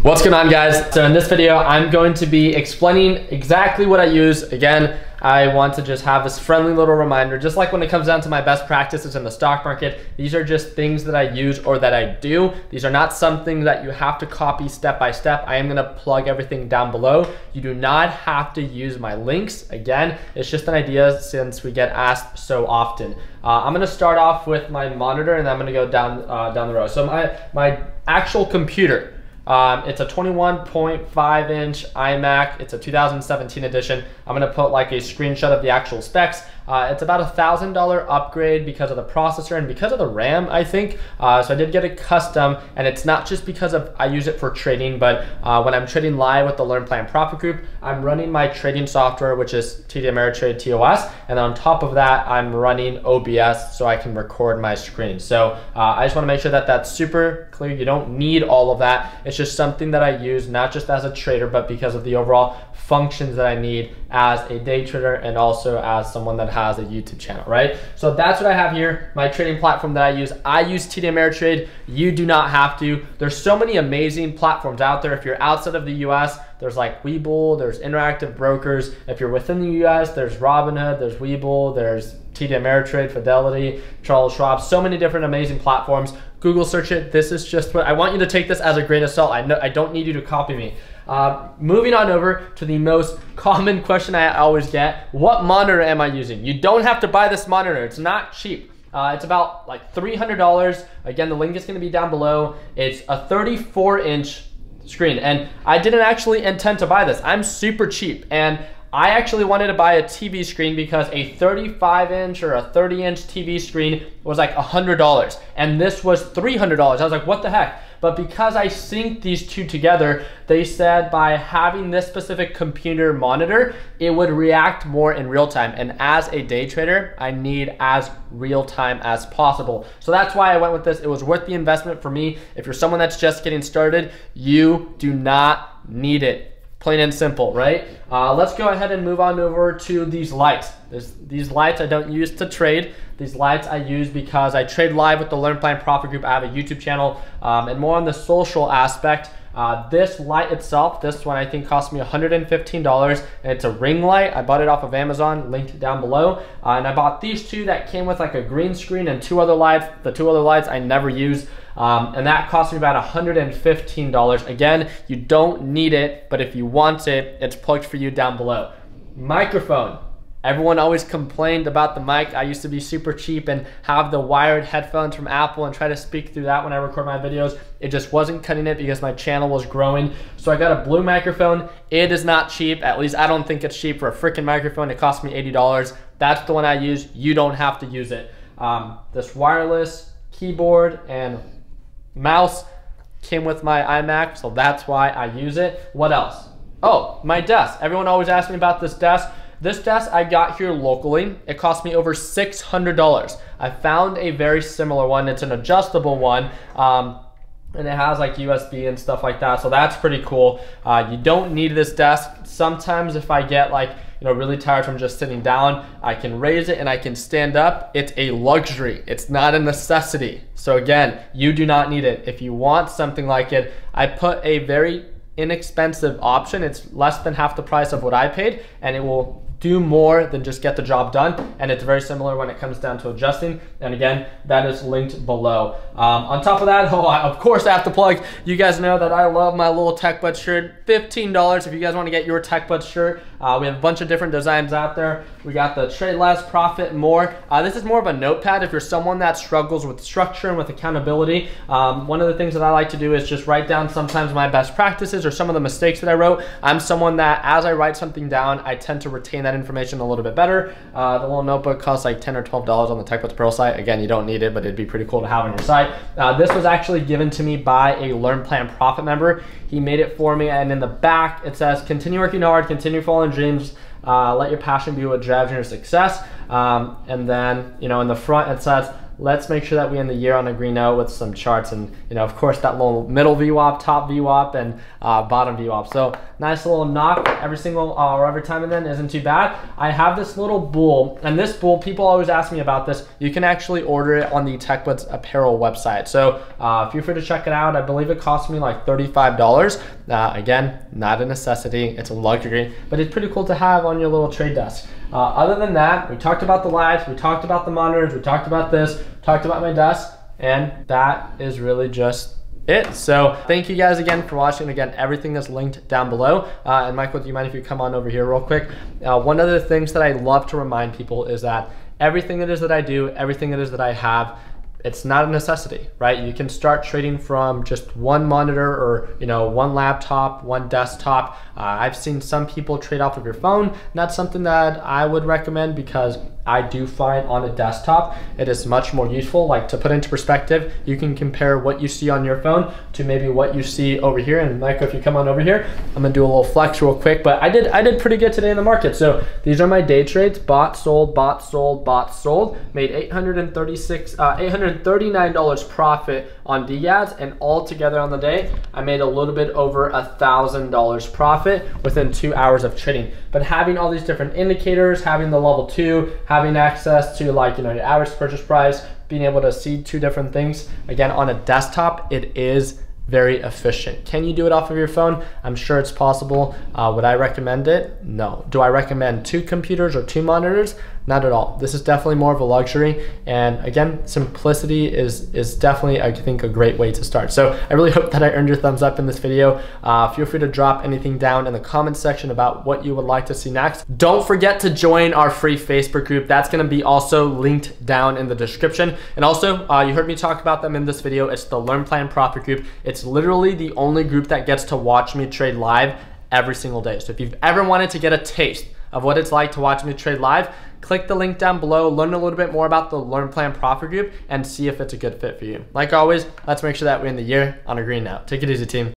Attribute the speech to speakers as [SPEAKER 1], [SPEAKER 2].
[SPEAKER 1] What's going on, guys? So in this video, I'm going to be explaining exactly what I use. Again, I want to just have this friendly little reminder, just like when it comes down to my best practices in the stock market, these are just things that I use or that I do. These are not something that you have to copy step by step. I am gonna plug everything down below. You do not have to use my links. Again, it's just an idea since we get asked so often. I'm gonna start off with my monitor and then I'm gonna go down the row. So my actual computer, it's a 21.5 inch iMac. It's a 2017 edition. I'm gonna put like a screenshot of the actual specs. It's about $1,000 upgrade because of the processor and because of the RAM, I think. So I did get a custom, and it's not just because of I use it for trading, but when I'm trading live with the Learn Plan Profit group, I'm running my trading software, which is TD Ameritrade TOS, and on top of that, I'm running OBS so I can record my screen. So I just want to make sure that that's super clear. You don't need all of that. It's just something that I use not just as a trader, but because of the overall functions that I need as a day trader and also as someone that has a YouTube channel, right? So that's what I have here, my trading platform that I use. I use TD Ameritrade. You do not have to. There's so many amazing platforms out there. If you're outside of the US, there's like Webull, there's Interactive Brokers. If you're within the US, there's Robinhood, there's Webull, there's TD Ameritrade, Fidelity, Charles Schwab, so many different amazing platforms. Google search it. This is just what I want you to take this as a grain of salt. I don't need you to copy me. Moving on over to the most common question I always get: what monitor am I using? You don't have to buy this monitor. It's not cheap. It's about like $300. Again, the link is going to be down below. It's a 34-inch screen, and I didn't actually intend to buy this. I'm super cheap, and I actually wanted to buy a TV screen because a 35-inch or a 30-inch TV screen was like $100, and this was $300. I was like, what the heck? But because I synced these two together, they said by having this specific computer monitor, it would react more in real time. And as a day trader, I need as real time as possible. So that's why I went with this. It was worth the investment for me. If you're someone that's just getting started, you do not need it. Plain and simple, right? Let's go ahead and move on over to these lights. These lights I don't use to trade. These lights I use because I trade live with the Learn Plan Profit group. I have a YouTube channel, and more on the social aspect. This light itself, this one I think cost me $115, and it's a ring light. I bought it off of Amazon, linked down below. And I bought these two that came with like a green screen and two other lights. The two other lights I never use. And that cost me about $115. Again, you don't need it, but if you want it, it's plugged for you down below. Microphone. Everyone always complained about the mic. I used to be super cheap and have the wired headphones from Apple and try to speak through that when I record my videos. It just wasn't cutting it because my channel was growing. So I got a blue microphone. It is not cheap. At least I don't think it's cheap for a freaking microphone. It cost me $80. That's the one I use. You don't have to use it. This wireless keyboard and mouse came with my iMac, so that's why I use it. What else? Oh, my desk. Everyone always asks me about this desk. This desk I got here locally. It cost me over $600. I found a very similar one. It's an adjustable one, and it has like USB and stuff like that, so that's pretty cool. You don't need this desk. Sometimes if I get like, really tired from just sitting down, I can raise it and I can stand up. It's a luxury. It's not a necessity. So again, you do not need it. If you want something like it, I put a very inexpensive option. It's less than half the price of what I paid, and it will do more than just get the job done. And it's very similar when it comes down to adjusting. And again, that is linked below. On top of that, of course I have to plug, you guys know that I love my little Tech Buds shirt. $15 if you guys want to get your Tech Buds shirt. We have a bunch of different designs out there. We got the trade less, profit more. This is more of a notepad if you're someone that struggles with structure and with accountability. One of the things that I like to do is just write down sometimes my best practices or some of the mistakes that I wrote. I'm someone that as I write something down, I tend to retain that information a little bit better. The little notebook costs like $10 or $12 on the Tech Buds Pro site. Again, you don't need it, but it'd be pretty cool to have on your site. This was actually given to me by a Learn Plan Profit member. He made it for me, and in the back it says, continue working hard, continue following dreams, let your passion be what drives your success. And then, in the front it says, let's make sure that we end the year on a green note with some charts and, you know, of course, that little middle VWAP, top VWAP, and bottom VWAP. So nice little knock every single or every time and then isn't too bad. I have this little bull, and this bull, people always ask me about this. You can actually order it on the TechBlitz apparel website. So feel free to check it out. I believe it cost me like $35. Again, not a necessity, it's a luxury, but it's pretty cool to have on your little trade desk. Other than that, we talked about the lights, we talked about the monitors, we talked about this, talked about my desk, and that is really just it. So thank you guys again for watching. Again, everything is linked down below. And Michael, do you mind if you come on over here real quick? One of the things that I love to remind people is that everything it is that I do, everything it is that I have, it's not a necessity, right? You can start trading from just one monitor or, you know, one laptop, one desktop. I've seen some people trade off of your phone. Not something that I would recommend, because I do find on a desktop it is much more useful. Like, to put into perspective, you can compare what you see on your phone to maybe what you see over here. And Michael, if you come on over here, I'm gonna do a little flex real quick, but I did pretty good today in the market. So these are my day trades: bought, sold, bought, sold, bought, sold. Made $839 profit on DAds, and all together on the day, I made a little bit over $1,000 profit within 2 hours of trading. But having all these different indicators, having the level 2, having access to, like, you know, your average purchase price, being able to see two different things, again, on a desktop, it is very efficient. Can you do it off of your phone? I'm sure it's possible. Would I recommend it? No. Do I recommend 2 computers or 2 monitors? Not at all. This is definitely more of a luxury. And again, simplicity is definitely, I think, a great way to start. So I really hope that I earned your thumbs up in this video. Feel free to drop anything down in the comments section about what you would like to see next. Don't forget to join our free Facebook group. That's gonna be also linked down in the description. And also, you heard me talk about them in this video. It's the Learn Plan Profit group. It's literally the only group that gets to watch me trade live every single day. So if you've ever wanted to get a taste of what it's like to watch me trade live, click the link down below, learn a little bit more about the Learn Plan Profit group, and see if it's a good fit for you. Like always, let's make sure that we end the year on a green note. Take it easy, team.